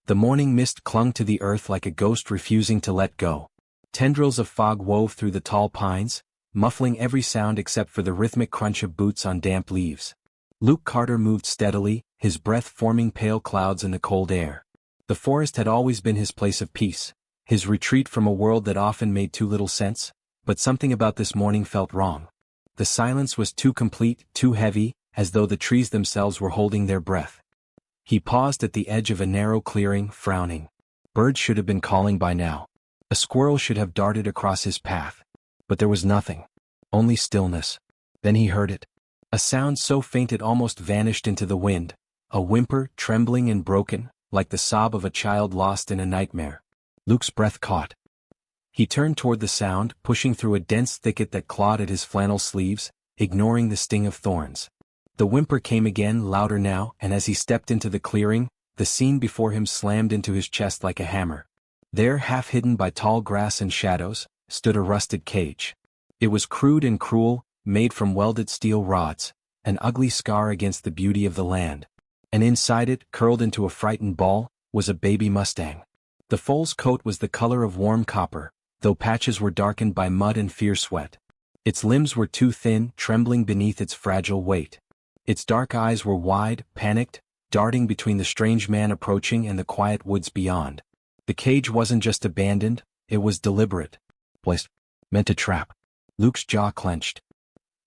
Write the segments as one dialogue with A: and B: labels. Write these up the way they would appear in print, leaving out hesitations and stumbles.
A: The morning mist clung to the earth like a ghost refusing to let go. Tendrils of fog wove through the tall pines, muffling every sound except for the rhythmic crunch of boots on damp leaves. Luke Carter moved steadily, his breath forming pale clouds in the cold air. The forest had always been his place of peace, his retreat from a world that often made too little sense, but something about this morning felt wrong. The silence was too complete, too heavy, as though the trees themselves were holding their breath. He paused at the edge of a narrow clearing, frowning. Birds should have been calling by now. A squirrel should have darted across his path. But there was nothing. Only stillness. Then he heard it. A sound so faint it almost vanished into the wind. A whimper, trembling and broken, like the sob of a child lost in a nightmare. Luke's breath caught. He turned toward the sound, pushing through a dense thicket that clawed at his flannel sleeves, ignoring the sting of thorns. The whimper came again, louder now, and as he stepped into the clearing, the scene before him slammed into his chest like a hammer. There, half hidden by tall grass and shadows, stood a rusted cage. It was crude and cruel, made from welded steel rods, an ugly scar against the beauty of the land. And inside it, curled into a frightened ball, was a baby Mustang. The foal's coat was the color of warm copper, though patches were darkened by mud and fierce sweat. Its limbs were too thin, trembling beneath its fragile weight. Its dark eyes were wide, panicked, darting between the strange man approaching and the quiet woods beyond. The cage wasn't just abandoned, it was deliberate. Placed. Meant to trap. Luke's jaw clenched.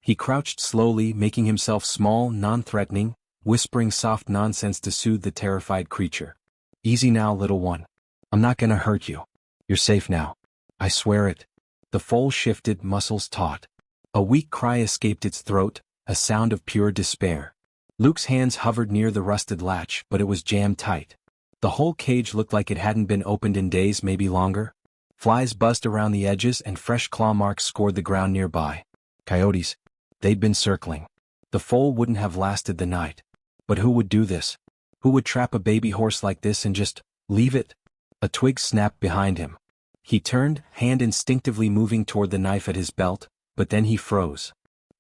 A: He crouched slowly, making himself small, non-threatening, whispering soft nonsense to soothe the terrified creature. Easy now, little one. I'm not gonna hurt you. You're safe now. I swear it. The foal shifted, muscles taut. A weak cry escaped its throat, a sound of pure despair. Luke's hands hovered near the rusted latch, but it was jammed tight. The whole cage looked like it hadn't been opened in days, maybe longer. Flies buzzed around the edges and fresh claw marks scored the ground nearby. Coyotes. They'd been circling. The foal wouldn't have lasted the night. But who would do this? Who would trap a baby horse like this and just leave it? A twig snapped behind him. He turned, hand instinctively moving toward the knife at his belt, but then he froze.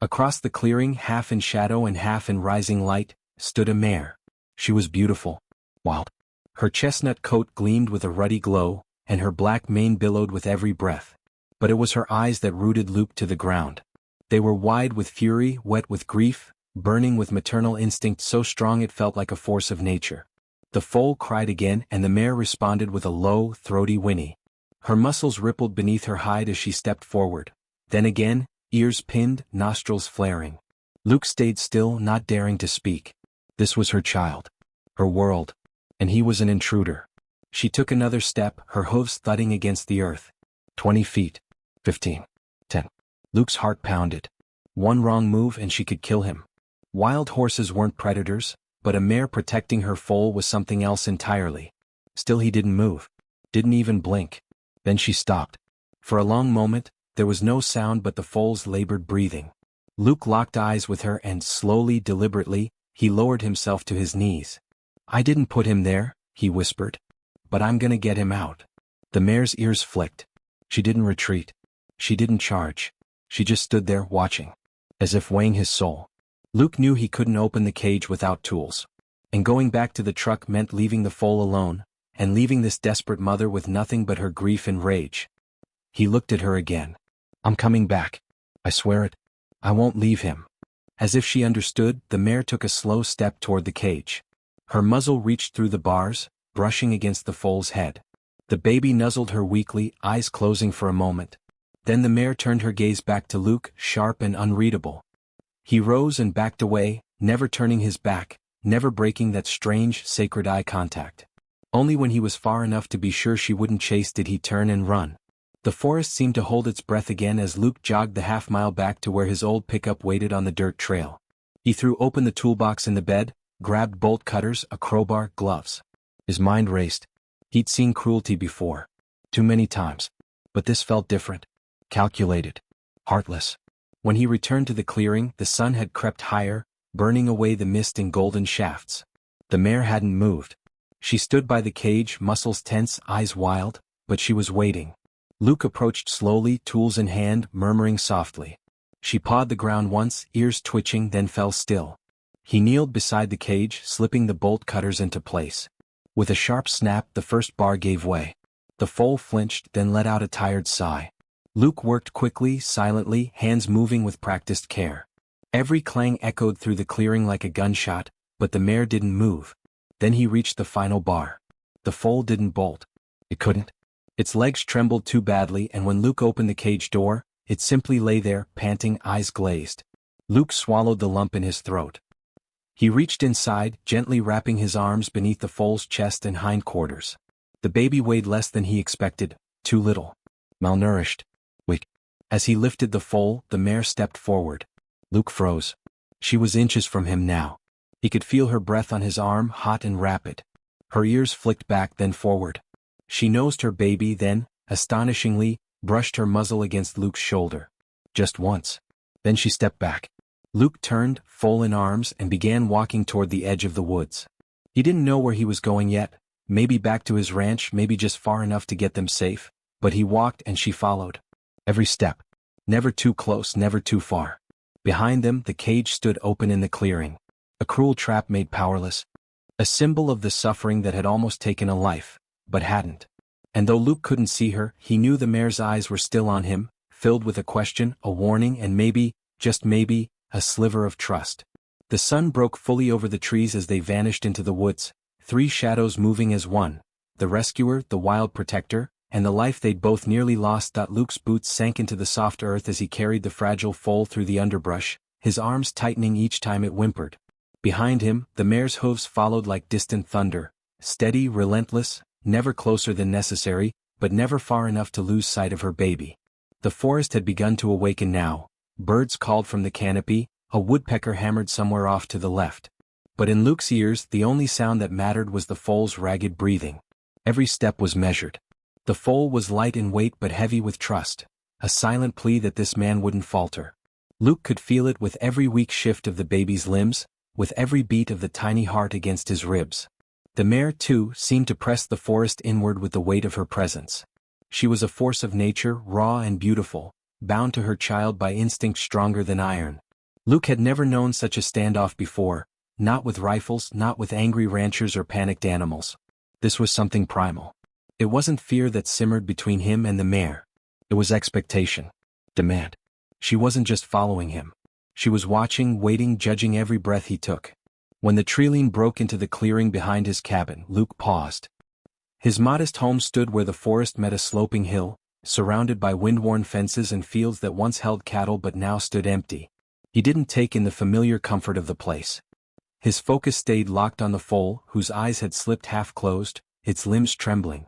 A: Across the clearing, half in shadow and half in rising light, stood a mare. She was beautiful. Wild. Her chestnut coat gleamed with a ruddy glow, and her black mane billowed with every breath. But it was her eyes that rooted Luke to the ground. They were wide with fury, wet with grief, burning with maternal instinct so strong it felt like a force of nature. The foal cried again, and the mare responded with a low, throaty whinny. Her muscles rippled beneath her hide as she stepped forward. Then again, ears pinned, nostrils flaring. Luke stayed still, not daring to speak. This was her child. Her world. And he was an intruder. She took another step, her hooves thudding against the earth. 20 feet. 15. 10. Luke's heart pounded. One wrong move and she could kill him. Wild horses weren't predators, but a mare protecting her foal was something else entirely. Still he didn't move. Didn't even blink. Then she stopped. For a long moment, there was no sound but the foal's labored breathing. Luke locked eyes with her and slowly, deliberately, he lowered himself to his knees. I didn't put him there, he whispered. But I'm gonna get him out. The mare's ears flicked. She didn't retreat. She didn't charge. She just stood there watching, as if weighing his soul. Luke knew he couldn't open the cage without tools. And going back to the truck meant leaving the foal alone, and leaving this desperate mother with nothing but her grief and rage. He looked at her again. I'm coming back. I swear it. I won't leave him. As if she understood, the mare took a slow step toward the cage. Her muzzle reached through the bars, brushing against the foal's head. The baby nuzzled her weakly, eyes closing for a moment. Then the mare turned her gaze back to Luke, sharp and unreadable. He rose and backed away, never turning his back, never breaking that strange, sacred eye contact. Only when he was far enough to be sure she wouldn't chase did he turn and run. The forest seemed to hold its breath again as Luke jogged the half-mile back to where his old pickup waited on the dirt trail. He threw open the toolbox in the bed, grabbed bolt cutters, a crowbar, gloves. His mind raced. He'd seen cruelty before. Too many times. But this felt different. Calculated. Heartless. When he returned to the clearing, the sun had crept higher, burning away the mist in golden shafts. The mare hadn't moved. She stood by the cage, muscles tense, eyes wild, but she was waiting. Luke approached slowly, tools in hand, murmuring softly. She pawed the ground once, ears twitching, then fell still. He kneeled beside the cage, slipping the bolt cutters into place. With a sharp snap, the first bar gave way. The foal flinched, then let out a tired sigh. Luke worked quickly, silently, hands moving with practiced care. Every clang echoed through the clearing like a gunshot, but the mare didn't move. Then he reached the final bar. The foal didn't bolt. It couldn't. Its legs trembled too badly, and when Luke opened the cage door, it simply lay there, panting, eyes glazed. Luke swallowed the lump in his throat. He reached inside, gently wrapping his arms beneath the foal's chest and hindquarters. The baby weighed less than he expected, too little. Malnourished. Weak. As he lifted the foal, the mare stepped forward. Luke froze. She was inches from him now. He could feel her breath on his arm, hot and rapid. Her ears flicked back, then forward. She nosed her baby, then, astonishingly, brushed her muzzle against Luke's shoulder. Just once. Then she stepped back. Luke turned, foal in arms, and began walking toward the edge of the woods. He didn't know where he was going yet, maybe back to his ranch, maybe just far enough to get them safe, but he walked and she followed. Every step. Never too close, never too far. Behind them, the cage stood open in the clearing. A cruel trap made powerless. A symbol of the suffering that had almost taken a life, but hadn't. And though Luke couldn't see her, he knew the mare's eyes were still on him, filled with a question, a warning, and maybe, just maybe, a sliver of trust. The sun broke fully over the trees as they vanished into the woods, three shadows moving as one, the rescuer, the wild protector, and the life they'd both nearly lost. Luke's boots sank into the soft earth as he carried the fragile foal through the underbrush, his arms tightening each time it whimpered. Behind him, the mare's hooves followed like distant thunder, steady, relentless, never closer than necessary, but never far enough to lose sight of her baby. The forest had begun to awaken now. Birds called from the canopy, a woodpecker hammered somewhere off to the left. But in Luke's ears, the only sound that mattered was the foal's ragged breathing. Every step was measured. The foal was light in weight but heavy with trust, a silent plea that this man wouldn't falter. Luke could feel it with every weak shift of the baby's limbs, with every beat of the tiny heart against his ribs. The mare, too, seemed to press the forest inward with the weight of her presence. She was a force of nature, raw and beautiful, bound to her child by instinct stronger than iron. Luke had never known such a standoff before, not with rifles, not with angry ranchers or panicked animals. This was something primal. It wasn't fear that simmered between him and the mare. It was expectation. Demand. She wasn't just following him. She was watching, waiting, judging every breath he took. When the treeline broke into the clearing behind his cabin, Luke paused. His modest home stood where the forest met a sloping hill, surrounded by wind-worn fences and fields that once held cattle but now stood empty. He didn't take in the familiar comfort of the place. His focus stayed locked on the foal, whose eyes had slipped half-closed, its limbs trembling.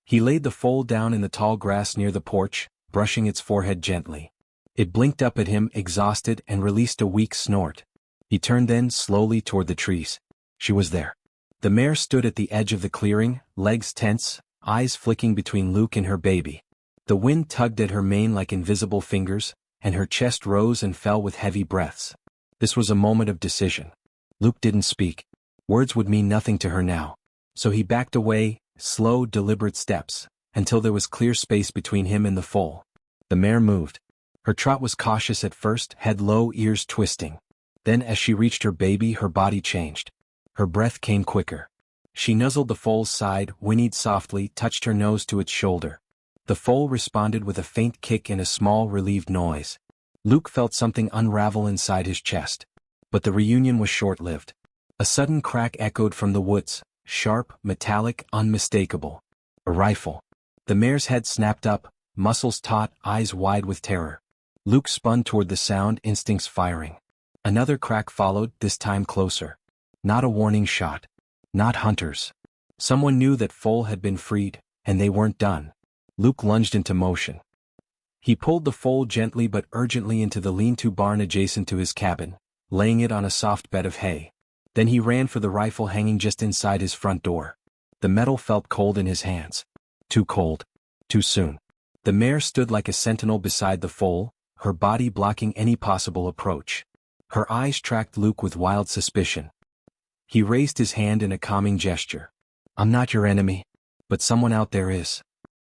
A: He laid the foal down in the tall grass near the porch, brushing its forehead gently. It blinked up at him, exhausted, and released a weak snort. He turned then, slowly, toward the trees. She was there. The mare stood at the edge of the clearing, legs tense, eyes flicking between Luke and her baby. The wind tugged at her mane like invisible fingers, and her chest rose and fell with heavy breaths. This was a moment of decision. Luke didn't speak. Words would mean nothing to her now. So he backed away, slow, deliberate steps, until there was clear space between him and the foal. The mare moved. Her trot was cautious at first, head low, ears twisting. Then as she reached her baby, her body changed. Her breath came quicker. She nuzzled the foal's side, whinnied softly, touched her nose to its shoulder. The foal responded with a faint kick and a small, relieved noise. Luke felt something unravel inside his chest. But the reunion was short-lived. A sudden crack echoed from the woods, sharp, metallic, unmistakable. A rifle. The mare's head snapped up, muscles taut, eyes wide with terror. Luke spun toward the sound, instincts firing. Another crack followed, this time closer. Not a warning shot. Not hunters. Someone knew that foal had been freed, and they weren't done. Luke lunged into motion. He pulled the foal gently but urgently into the lean-to barn adjacent to his cabin, laying it on a soft bed of hay. Then he ran for the rifle hanging just inside his front door. The metal felt cold in his hands. Too cold. Too soon. The mare stood like a sentinel beside the foal, her body blocking any possible approach. Her eyes tracked Luke with wild suspicion. He raised his hand in a calming gesture. "I'm not your enemy, but someone out there is."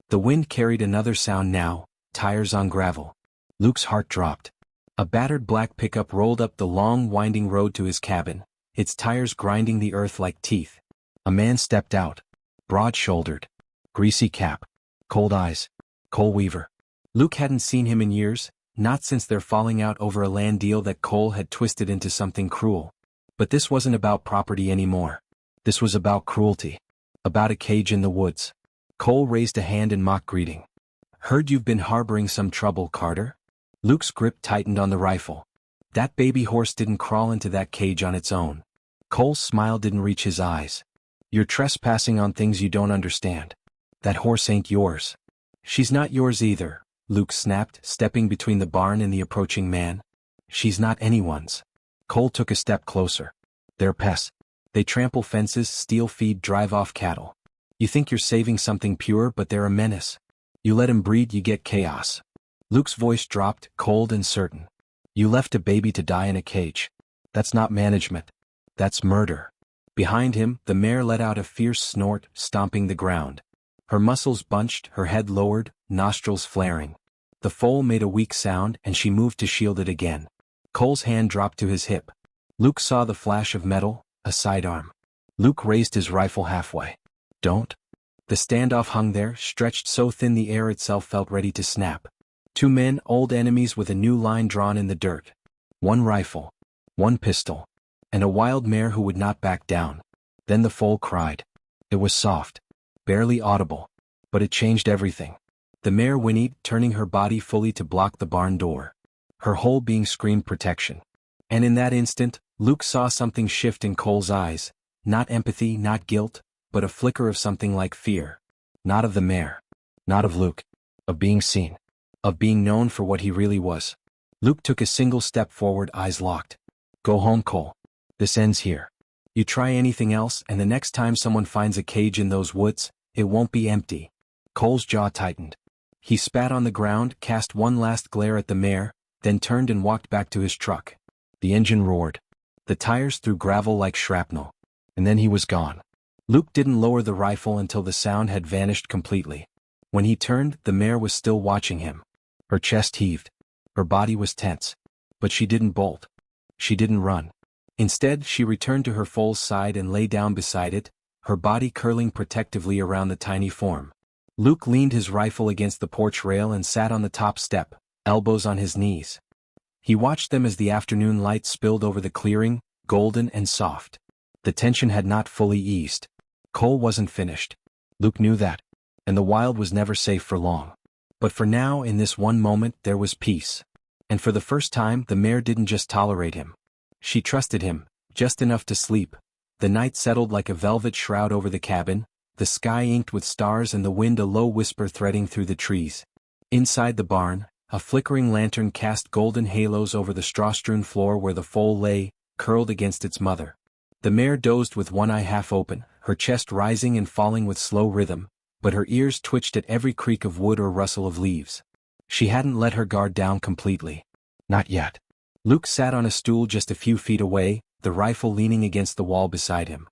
A: The wind carried another sound now, tires on gravel. Luke's heart dropped. A battered black pickup rolled up the long, winding road to his cabin, its tires grinding the earth like teeth. A man stepped out. Broad-shouldered. Greasy cap. Cold eyes. Cole Weaver. Luke hadn't seen him in years, not since their falling out over a land deal that Cole had twisted into something cruel. But this wasn't about property anymore. This was about cruelty. About a cage in the woods. Cole raised a hand in mock greeting. "Heard you've been harboring some trouble, Carter?" Luke's grip tightened on the rifle. That baby horse didn't crawl into that cage on its own. Cole's smile didn't reach his eyes. "You're trespassing on things you don't understand. That horse ain't yours." "She's not yours either," Luke snapped, stepping between the barn and the approaching man. "She's not anyone's." Cole took a step closer. "They're pests. They trample fences, steal feed, drive off cattle. You think you're saving something pure, but they're a menace. You let 'em breed, you get chaos." Luke's voice dropped, cold and certain. "You left a baby to die in a cage. That's not management. That's murder." Behind him, the mare let out a fierce snort, stomping the ground. Her muscles bunched, her head lowered, nostrils flaring. The foal made a weak sound, and she moved to shield it again. Cole's hand dropped to his hip. Luke saw the flash of metal, a sidearm. Luke raised his rifle halfway. "Don't." The standoff hung there, stretched so thin the air itself felt ready to snap. Two men, old enemies with a new line drawn in the dirt. One rifle. One pistol. And a wild mare who would not back down. Then the foal cried. It was soft. Barely audible. But it changed everything. The mare whinnied, turning her body fully to block the barn door. Her whole being screamed protection. And in that instant, Luke saw something shift in Cole's eyes. Not empathy, not guilt, but a flicker of something like fear. Not of the mare. Not of Luke. Of being seen. Of being known for what he really was. Luke took a single step forward, eyes locked. "Go home, Cole. This ends here. You try anything else, and the next time someone finds a cage in those woods, it won't be empty." Cole's jaw tightened. He spat on the ground, cast one last glare at the mare, then turned and walked back to his truck. The engine roared. The tires threw gravel like shrapnel. And then he was gone. Luke didn't lower the rifle until the sound had vanished completely. When he turned, the mare was still watching him. Her chest heaved. Her body was tense. But she didn't bolt. She didn't run. Instead, she returned to her foal's side and lay down beside it, her body curling protectively around the tiny form. Luke leaned his rifle against the porch rail and sat on the top step, elbows on his knees. He watched them as the afternoon light spilled over the clearing, golden and soft. The tension had not fully eased. Cole wasn't finished. Luke knew that. And the wild was never safe for long. But for now, in this one moment, there was peace. And for the first time, the mare didn't just tolerate him. She trusted him, just enough to sleep. The night settled like a velvet shroud over the cabin, the sky inked with stars and the wind a low whisper threading through the trees. Inside the barn, a flickering lantern cast golden halos over the straw-strewn floor where the foal lay, curled against its mother. The mare dozed with one eye half open, her chest rising and falling with slow rhythm, but her ears twitched at every creak of wood or rustle of leaves. She hadn't let her guard down completely. Not yet. Luke sat on a stool just a few feet away, the rifle leaning against the wall beside him.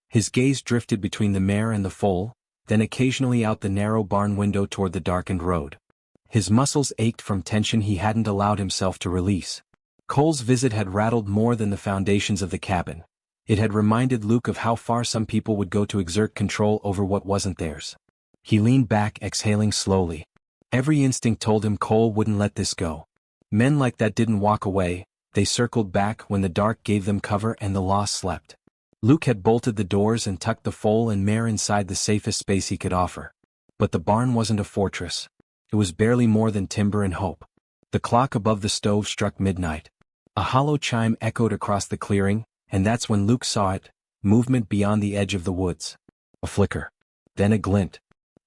A: His gaze drifted between the mare and the foal, then occasionally out the narrow barn window toward the darkened road. His muscles ached from tension he hadn't allowed himself to release. Cole's visit had rattled more than the foundations of the cabin. It had reminded Luke of how far some people would go to exert control over what wasn't theirs. He leaned back, exhaling slowly. Every instinct told him Cole wouldn't let this go. Men like that didn't walk away, they circled back when the dark gave them cover and the law slept. Luke had bolted the doors and tucked the foal and mare inside the safest space he could offer. But the barn wasn't a fortress. It was barely more than timber and hope. The clock above the stove struck midnight. A hollow chime echoed across the clearing, and that's when Luke saw it, movement beyond the edge of the woods. A flicker. Then a glint.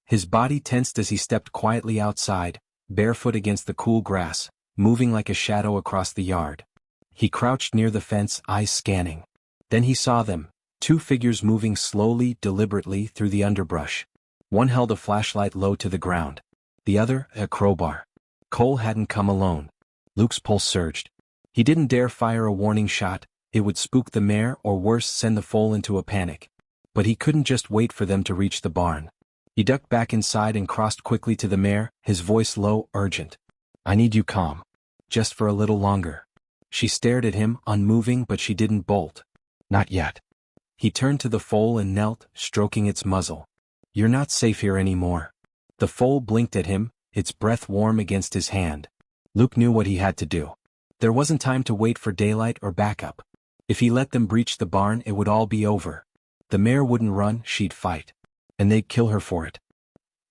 A: His body tensed as he stepped quietly outside, barefoot against the cool grass, moving like a shadow across the yard. He crouched near the fence, eyes scanning. Then he saw them, two figures moving slowly, deliberately through the underbrush. One held a flashlight low to the ground. The other, a crowbar. Cole hadn't come alone. Luke's pulse surged. He didn't dare fire a warning shot. It would spook the mare or worse send the foal into a panic. But he couldn't just wait for them to reach the barn. He ducked back inside and crossed quickly to the mare, his voice low, urgent. "I need you calm. Just for a little longer." She stared at him, unmoving, but she didn't bolt. "Not yet." He turned to the foal and knelt, stroking its muzzle. "You're not safe here anymore." The foal blinked at him, its breath warm against his hand. Luke knew what he had to do. There wasn't time to wait for daylight or backup. If he let them breach the barn, it would all be over. The mare wouldn't run, she'd fight. And they'd kill her for it.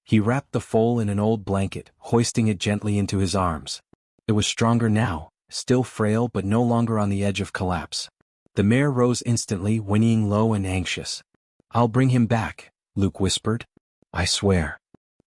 A: He wrapped the foal in an old blanket, hoisting it gently into his arms. It was stronger now, still frail but no longer on the edge of collapse. The mare rose instantly, whinnying low and anxious. "I'll bring him back," Luke whispered. "I swear."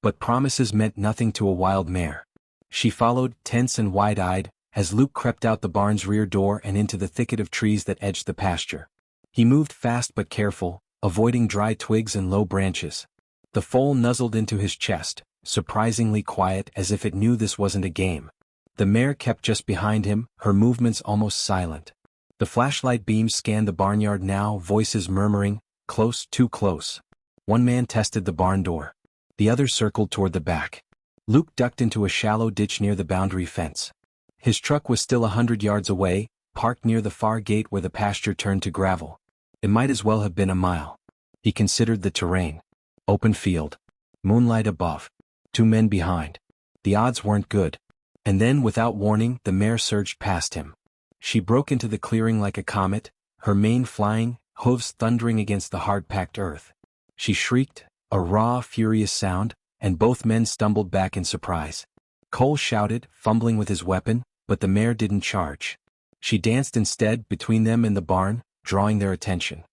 A: But promises meant nothing to a wild mare. She followed, tense and wide-eyed, as Luke crept out the barn's rear door and into the thicket of trees that edged the pasture. He moved fast but careful, avoiding dry twigs and low branches. The foal nuzzled into his chest, surprisingly quiet, as if it knew this wasn't a game. The mare kept just behind him, her movements almost silent. The flashlight beams scanned the barnyard now, voices murmuring, "Close, too close." One man tested the barn door. The other circled toward the back. Luke ducked into a shallow ditch near the boundary fence. His truck was still 100 yards away, parked near the far gate where the pasture turned to gravel. It might as well have been a mile. He considered the terrain. Open field. Moonlight above. 2 men behind. The odds weren't good. And then, without warning, the mare surged past him. She broke into the clearing like a comet, her mane flying, hooves thundering against the hard-packed earth. She shrieked, a raw, furious sound, and both men stumbled back in surprise. Cole shouted, fumbling with his weapon, but the mare didn't charge. She danced instead between them and the barn, drawing their attention.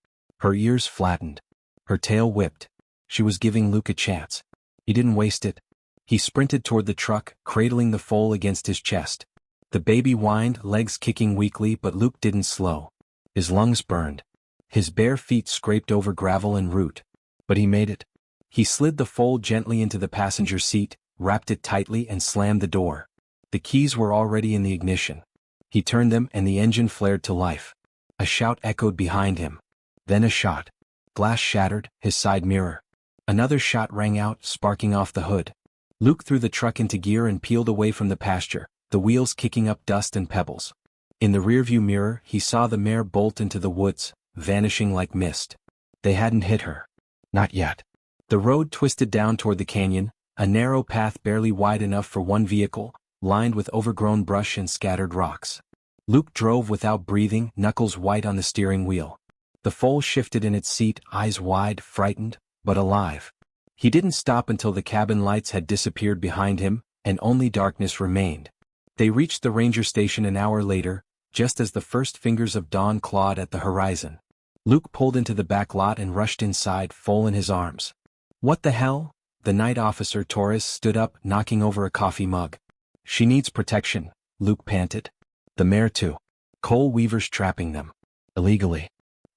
A: Her ears flattened. Her tail whipped. She was giving Luke a chance. He didn't waste it. He sprinted toward the truck, cradling the foal against his chest. The baby whined, legs kicking weakly, but Luke didn't slow. His lungs burned. His bare feet scraped over gravel and root. But he made it. He slid the foal gently into the passenger seat, wrapped it tightly and slammed the door. The keys were already in the ignition. He turned them and the engine flared to life. A shout echoed behind him. Then a shot. Glass shattered, his side mirror. Another shot rang out, sparking off the hood. Luke threw the truck into gear and peeled away from the pasture, the wheels kicking up dust and pebbles. In the rearview mirror, he saw the mare bolt into the woods, vanishing like mist. They hadn't hit her. Not yet. The road twisted down toward the canyon, a narrow path barely wide enough for one vehicle, lined with overgrown brush and scattered rocks. Luke drove without breathing, knuckles white on the steering wheel. The foal shifted in its seat, eyes wide, frightened, but alive. He didn't stop until the cabin lights had disappeared behind him, and only darkness remained. They reached the ranger station an hour later, just as the first fingers of dawn clawed at the horizon. Luke pulled into the back lot and rushed inside, foal in his arms. "What the hell?" The night officer Torres stood up, knocking over a coffee mug. "She needs protection," Luke panted. "The mare too. Cole Weaver's trapping them. Illegally.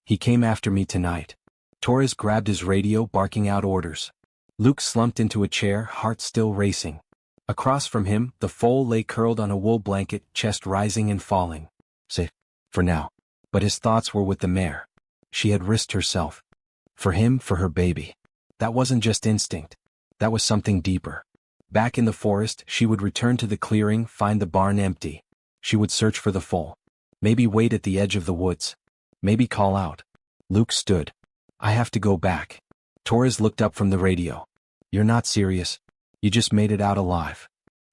A: He came after me tonight." Torres grabbed his radio, barking out orders. Luke slumped into a chair, heart still racing. Across from him, the foal lay curled on a wool blanket, chest rising and falling. Safe. For now. But his thoughts were with the mare. She had risked herself. For him, for her baby. That wasn't just instinct. That was something deeper. Back in the forest, she would return to the clearing, find the barn empty. She would search for the foal. Maybe wait at the edge of the woods. Maybe call out. Luke stood. "I have to go back." Torres looked up from the radio. "You're not serious. You just made it out alive."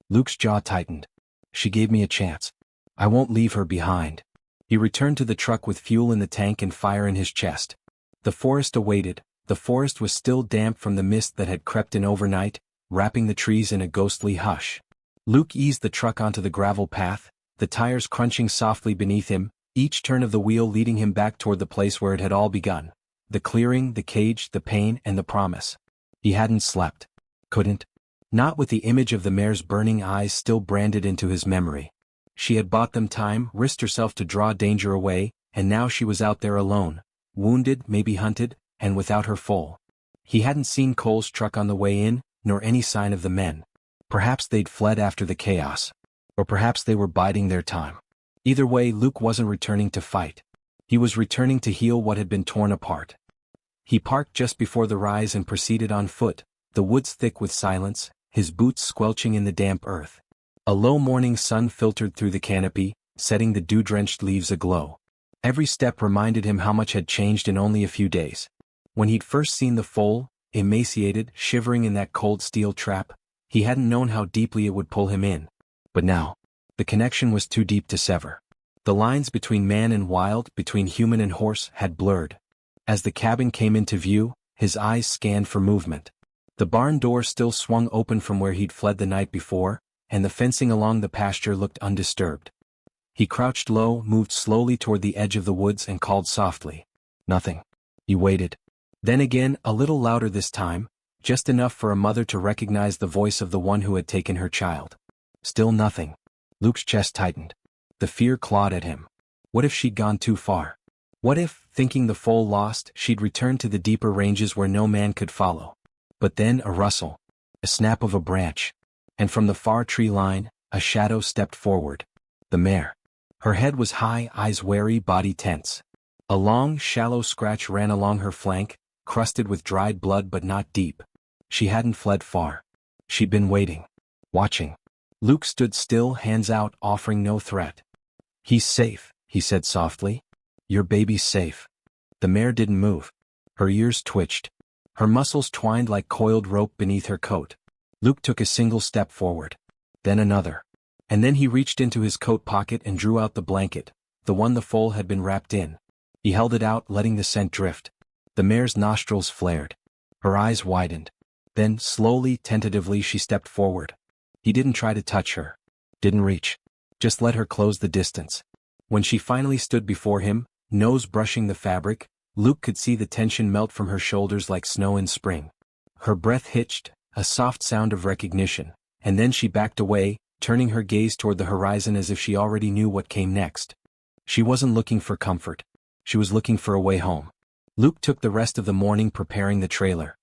A: Luke's jaw tightened. "She gave me a chance. I won't leave her behind." He returned to the truck with fuel in the tank and fire in his chest. The forest awaited. The forest was still damp from the mist that had crept in overnight, wrapping the trees in a ghostly hush. Luke eased the truck onto the gravel path, the tires crunching softly beneath him, each turn of the wheel leading him back toward the place where it had all begun. The clearing, the cage, the pain, and the promise. He hadn't slept. Couldn't. Not with the image of the mare's burning eyes still branded into his memory. She had bought them time, risked herself to draw danger away, and now she was out there alone, wounded, maybe hunted, and without her foal. He hadn't seen Cole's truck on the way in, nor any sign of the men. Perhaps they'd fled after the chaos. Or perhaps they were biding their time. Either way, Luke wasn't returning to fight. He was returning to heal what had been torn apart. He parked just before the rise and proceeded on foot, the woods thick with silence, his boots squelching in the damp earth. A low morning sun filtered through the canopy, setting the dew-drenched leaves aglow. Every step reminded him how much had changed in only a few days. When he'd first seen the foal, emaciated, shivering in that cold steel trap, he hadn't known how deeply it would pull him in. But now, the connection was too deep to sever. The lines between man and wild, between human and horse, had blurred. As the cabin came into view, his eyes scanned for movement. The barn door still swung open from where he'd fled the night before, and the fencing along the pasture looked undisturbed. He crouched low, moved slowly toward the edge of the woods and called softly. Nothing. He waited. Then again, a little louder this time, just enough for a mother to recognize the voice of the one who had taken her child. Still nothing. Luke's chest tightened. The fear clawed at him. What if she'd gone too far? What if, thinking the foal lost, she'd returned to the deeper ranges where no man could follow? But then a rustle. A snap of a branch. And from the far tree line, a shadow stepped forward. The mare. Her head was high, eyes wary, body tense. A long, shallow scratch ran along her flank, crusted with dried blood but not deep. She hadn't fled far. She'd been waiting. Watching. Luke stood still, hands out, offering no threat. He's safe, he said softly. Your baby's safe. The mare didn't move. Her ears twitched. Her muscles twined like coiled rope beneath her coat. Luke took a single step forward. Then another. And then he reached into his coat pocket and drew out the blanket, the one the foal had been wrapped in. He held it out, letting the scent drift. The mare's nostrils flared. Her eyes widened. Then, slowly, tentatively, she stepped forward. He didn't try to touch her. Didn't reach. Just let her close the distance. When she finally stood before him, nose brushing the fabric, Luke could see the tension melt from her shoulders like snow in spring. Her breath hitched, a soft sound of recognition, and then she backed away, turning her gaze toward the horizon as if she already knew what came next. She wasn't looking for comfort. She was looking for a way home. Luke took the rest of the morning preparing the trailer.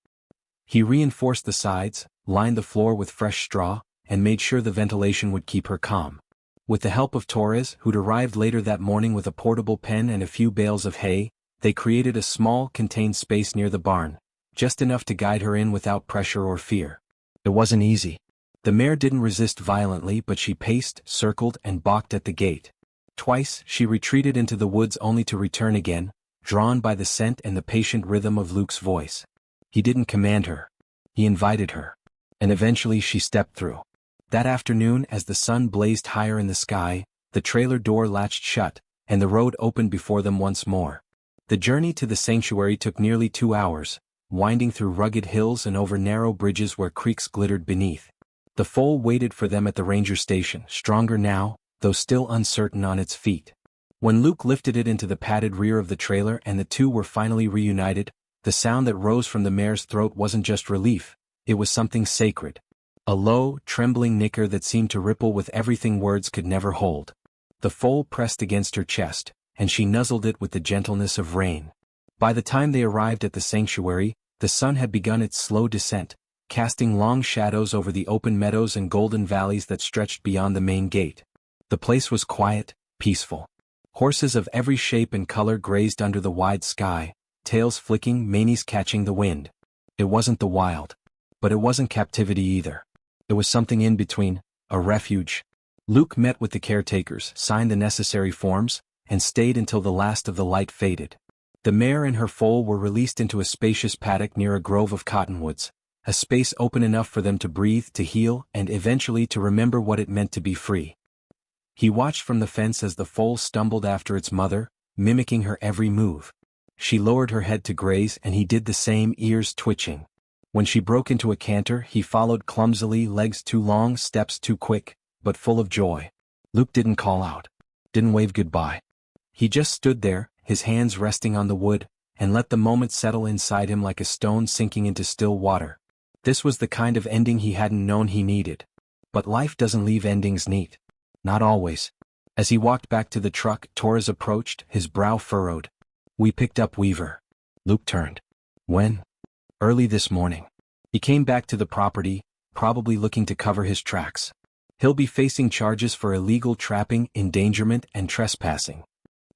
A: He reinforced the sides, lined the floor with fresh straw, and made sure the ventilation would keep her calm. With the help of Torres, who'd arrived later that morning with a portable pen and a few bales of hay, they created a small, contained space near the barn, just enough to guide her in without pressure or fear. It wasn't easy. The mare didn't resist violently, but she paced, circled, and balked at the gate. Twice, she retreated into the woods only to return again, drawn by the scent and the patient rhythm of Luke's voice. He didn't command her. He invited her. And eventually she stepped through. That afternoon, as the sun blazed higher in the sky, the trailer door latched shut, and the road opened before them once more. The journey to the sanctuary took nearly 2 hours, winding through rugged hills and over narrow bridges where creeks glittered beneath. The foal waited for them at the ranger station, stronger now, though still uncertain on its feet. When Luke lifted it into the padded rear of the trailer and the two were finally reunited, the sound that rose from the mare's throat wasn't just relief, it was something sacred. A low, trembling nicker that seemed to ripple with everything words could never hold. The foal pressed against her chest, and she nuzzled it with the gentleness of rain. By the time they arrived at the sanctuary, the sun had begun its slow descent, casting long shadows over the open meadows and golden valleys that stretched beyond the main gate. The place was quiet, peaceful. Horses of every shape and color grazed under the wide sky, tails flicking, manes catching the wind. It wasn't the wild. But it wasn't captivity either. It was something in between, a refuge. Luke met with the caretakers, signed the necessary forms, and stayed until the last of the light faded. The mare and her foal were released into a spacious paddock near a grove of cottonwoods, a space open enough for them to breathe, to heal, and eventually to remember what it meant to be free. He watched from the fence as the foal stumbled after its mother, mimicking her every move. She lowered her head to graze and he did the same, ears twitching. When she broke into a canter, he followed clumsily, legs too long, steps too quick, but full of joy. Luke didn't call out, didn't wave goodbye. He just stood there, his hands resting on the wood, and let the moment settle inside him like a stone sinking into still water. This was the kind of ending he hadn't known he needed. But life doesn't leave endings neat. Not always. As he walked back to the truck, Torres approached, his brow furrowed. We picked up Weaver. Luke turned. When? Early this morning. He came back to the property, probably looking to cover his tracks. He'll be facing charges for illegal trapping, endangerment, and trespassing.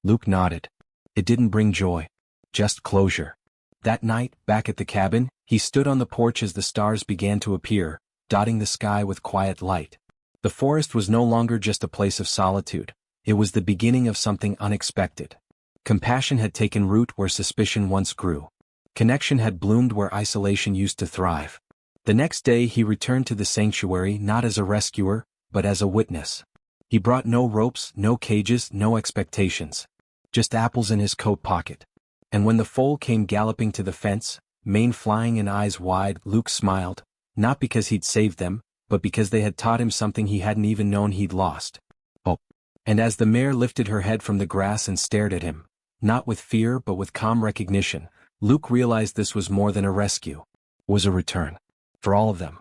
A: Luke nodded. It didn't bring joy. Just closure. That night, back at the cabin, he stood on the porch as the stars began to appear, dotting the sky with quiet light. The forest was no longer just a place of solitude. It was the beginning of something unexpected. Compassion had taken root where suspicion once grew. Connection had bloomed where isolation used to thrive. The next day he returned to the sanctuary not as a rescuer, but as a witness. He brought no ropes, no cages, no expectations. Just apples in his coat pocket. And when the foal came galloping to the fence, mane flying and eyes wide, Luke smiled, not because he'd saved them, but because they had taught him something he hadn't even known he'd lost. Hope. And as the mare lifted her head from the grass and stared at him, not with fear but with calm recognition, Luke realized this was more than a rescue. Was a return. For all of them.